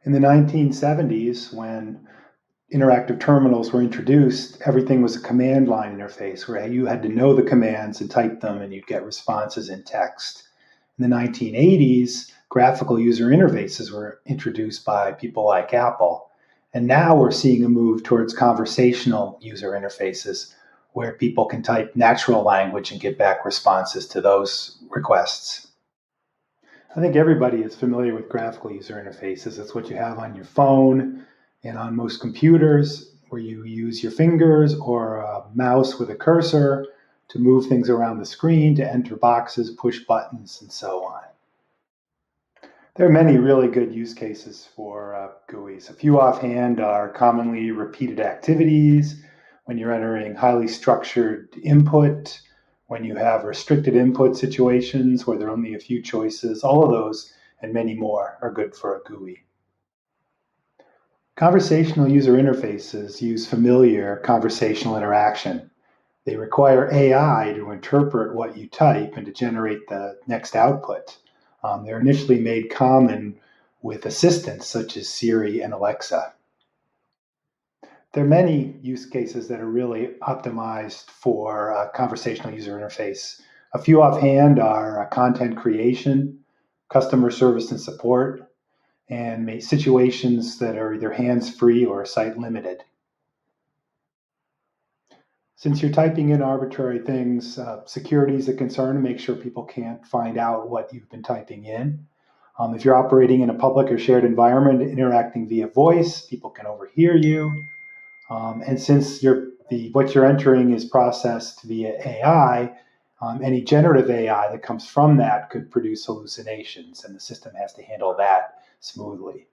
In the 1970s, when interactive terminals were introduced, everything was a command line interface where you had to know the commands and type them and you'd get responses in text. In the 1980s, graphical user interfaces were introduced by people like Apple. And now we're seeing a move towards conversational user interfaces where people can type natural language and get back responses to those requests. I think everybody is familiar with graphical user interfaces. It's what you have on your phone and on most computers, where you use your fingers or a mouse with a cursor to move things around the screen, to enter boxes, push buttons, and so on. There are many really good use cases for GUIs. A few offhand are commonly repeated activities, when you're entering highly structured input, when you have restricted input situations where there are only a few choices. All of those and many more are good for a GUI. Conversational user interfaces use familiar conversational interaction. They require AI to interpret what you type and to generate the next output. They're initially made common with assistants such as Siri and Alexa. There are many use cases that are really optimized for conversational user interface. A few offhand are content creation, customer service and support, and situations that are either hands-free or site limited. Since you're typing in arbitrary things, security is a concern to make sure people can't find out what you've been typing in. If you're operating in a public or shared environment, interacting via voice, people can overhear you. And since what you're entering is processed via AI, any generative AI that comes from that could produce hallucinations, and the system has to handle that smoothly.